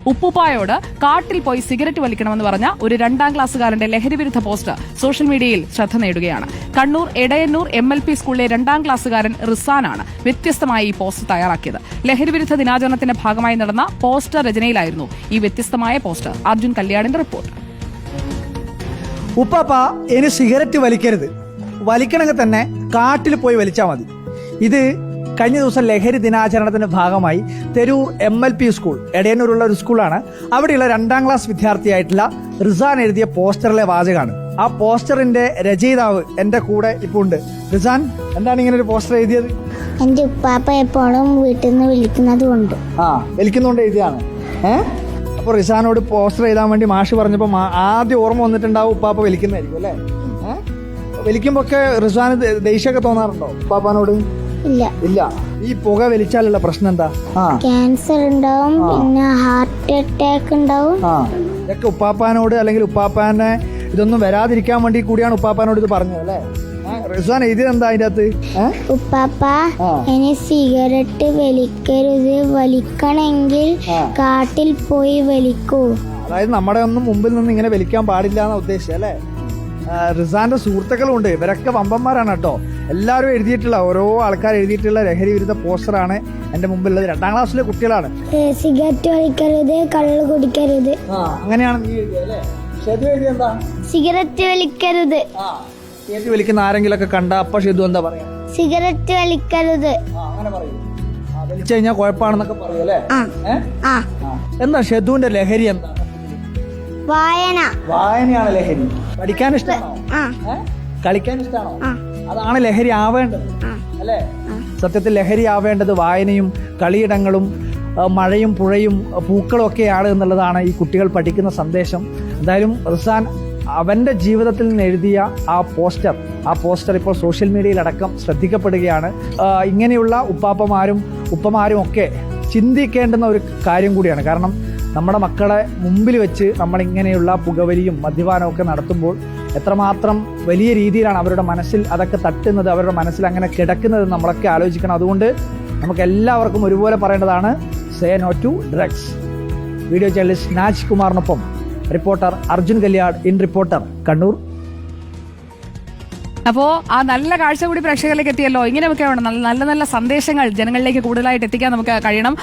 ഉപ്പുപ്പായോട് കാട്ടിൽ പോയി സിഗരറ്റ് വലിക്കണമെന്ന് പറഞ്ഞ ഒരു 2ാം ക്ലാസ്സുകാരന്റെ ലഹരിവിരുദ്ധ പോസ്റ്റ് സോഷ്യൽ മീഡിയയിൽ ശ്രദ്ധ നേടുകയാണ്. കണ്ണൂർ എടയന്നൂർ MLP സ്കൂളിലെ 2ാം ക്ലാസ്സുകാരൻ റിസാനാണ് വ്യത്യസ്തമായ ഈ പോസ്റ്റ് തയ്യാറാക്കിയത്. ലഹരിവിരുദ്ധ ദിനാചരണത്തിന്റെ ഭാഗമായി നടന്ന പോസ്റ്റർ രചനയിലായിരുന്നു ഈ വ്യത്യസ്തമായ പോസ്റ്റർ. അർജുൻ കല്യാണിന്റെ റിപ്പോർട്ട്. ഉപ്പാപ്പ ഇനി സിഗരറ്റ് വലിക്കരുത്, വലിക്കണമെങ്കിൽ തന്നെ കാട്ടിൽ പോയി വലിച്ചാൽ മതി. ഇത് കഴിഞ്ഞ ദിവസം ലഹരി ദിനാചരണത്തിന്റെ ഭാഗമായി തെരൂർ MLP സ്കൂൾ, എടയന്നൂരുള്ള ഒരു സ്കൂളാണ്. അവിടെയുള്ള 2ാം ക്ലാസ് വിദ്യാർത്ഥിയായിട്ടുള്ള റിസാൻ എഴുതിയ പോസ്റ്ററിലെ വാചകമാണ്. ആ പോസ്റ്ററിന്റെ രചയിതാവ് എന്റെ കൂടെ ഇപ്പോൾ ഉണ്ട്. റിസാൻ, എന്താണ് ഇങ്ങനെ ഒരു പോസ്റ്റർ എഴുതിയത്? എന്റെ ഉപ്പാപ്പ എപ്പോഴും വീട്ടിൽ നിന്ന് വിളിക്കുന്നത് കൊണ്ട് വലിക്കുന്നോണ്ട് എഴുതിയാണ്. അപ്പോൾ റിസാനോട് പോസ്റ്റർ എഴുതാൻ വേണ്ടി മാഷ് പറഞ്ഞപ്പോൾ ആദ്യം ഓർമ്മ വന്നിട്ടുണ്ടാവും ഉപ്പാപ്പ വലിക്കുന്നതായിരിക്കും അല്ലേ? വലിക്കുമ്പോ ഒക്കെ റിസാന് ദേഷ്യമൊക്കെ തോന്നാറുണ്ടോ ഉപ്പാപ്പാനോട്? ഇല്ല. ഈ പുക വലിച്ചാലുള്ള പ്രശ്നം എന്താ? ക്യാൻസർ ഉണ്ടാവും, പിന്നെ ഹാർട്ട് അറ്റാക്ക് ഉണ്ടാവും. ഇതൊക്കെ ഉപ്പാപ്പാനോട് അല്ലെങ്കിൽ ഉപ്പാപ്പാനെ ഇതൊന്നും വരാതിരിക്കാൻ വേണ്ടി കൂടിയാണ് ഉപ്പാപ്പാനോട് ഇത് പറഞ്ഞത് അല്ലേ? റിസാൻ എഴുതിയത് എന്താ അതിന്റെ അകത്ത്? ഉപ്പാപ്പ ഇനി സിഗരറ്റ് വലിക്കരുത്, വലിക്കണമെങ്കിൽ കാട്ടിൽ പോയി വലിക്കൂ. അതായത് നമ്മുടെ ഒന്നും മുമ്പിൽ നിന്ന് ഇങ്ങനെ വലിക്കാൻ പാടില്ല എന്നാ ഉദ്ദേശിച്ചത് അല്ലേ? റിസാന്റെ സുഹൃത്തുക്കളും ഉണ്ട്, ഇവരൊക്കെ വമ്പന്മാരാണ് കേട്ടോ. എല്ലാവരും എഴുതിയിട്ടുള്ള ഓരോ ആൾക്കാർ എഴുതിയിട്ടുള്ള ലഹരി വിരുദ്ധ പോസ്റ്ററാണ് എന്റെ മുമ്പിലുള്ളത്. 2ാം ക്ലാസ്സിലെ കുട്ടികളാണ്. സിഗരറ്റ് വലിക്കരുത്, കള്ള് കുടിക്കരുത്. അങ്ങനെയാണ് നീ എഴുതിയത് അല്ലേ? ഷെതു എഴുതിയ എന്താ? സിഗരറ്റ് വലിക്കരുത്. സിഗരറ്റ് വലിക്കുന്ന ആരെങ്കിലൊക്കെ കണ്ട അപ്പൊ ഷെതു എന്താ പറയാ? സിഗരറ്റ് വലിക്കരുത്. അങ്ങനെ പറയൂ. വലിച്ചു കഴിഞ്ഞാൽ കുഴപ്പമാണെന്നൊക്കെ പറയൂ അല്ലേ? എന്താ ഷെതുവിന്റെ ലഹരി എന്താ? വായനയാണ് ലഹരി. പഠിക്കാൻ ഇഷ്ടമാണോ? കളിക്കാൻ ഇഷ്ടമാണോ? അതാണ് ലഹരി ആവേണ്ടത് അല്ലേ? സത്യത്തിൽ ലഹരി ആവേണ്ടത് വായനയും കളിയിടങ്ങളും മഴയും പുഴയും പൂക്കളും ഒക്കെയാണ് എന്നുള്ളതാണ് ഈ കുട്ടികൾ പഠിക്കുന്ന സന്ദേശം. എന്തായാലും റിസാൻ അവന്റെ ജീവിതത്തിൽ നിന്ന് എഴുതിയ ആ പോസ്റ്റർ ഇപ്പോൾ സോഷ്യൽ മീഡിയയിലടക്കം ശ്രദ്ധിക്കപ്പെടുകയാണ്. ഇങ്ങനെയുള്ള ഉപ്പമാരും ഒക്കെ ചിന്തിക്കേണ്ടുന്ന ഒരു കാര്യം കൂടിയാണ്. കാരണം നമ്മുടെ മക്കളെ മുമ്പിൽ വെച്ച് നമ്മളിങ്ങനെയുള്ള പുകവലിയും മദ്യപാനവും ഒക്കെ നടത്തുമ്പോൾ എത്രമാത്രം വലിയ രീതിയിലാണ് അവരുടെ മനസ്സിൽ അതൊക്കെ തട്ടുന്നത്, അവരുടെ മനസ്സിൽ അങ്ങനെ കിടക്കുന്നത് നമ്മളൊക്കെ ആലോചിക്കണം. അതുകൊണ്ട് നമുക്ക് എല്ലാവർക്കും ഒരുപോലെ പറയേണ്ടതാണ്, say no to drugs. Video journalist Naj കുമാറിനൊപ്പം reporter Arjun Kalyad in reporter, Kannur. അപ്പോ ആ നല്ല കാഴ്ച കൂടി പ്രേക്ഷകരിലേക്ക് എത്തിയല്ലോ. ഇങ്ങനെയൊക്കെ വേണം നല്ല നല്ല സന്ദേശങ്ങൾ ജനങ്ങളിലേക്ക് കൂടുതലായിട്ട് എത്തിക്കാൻ നമുക്ക് കഴിയണം.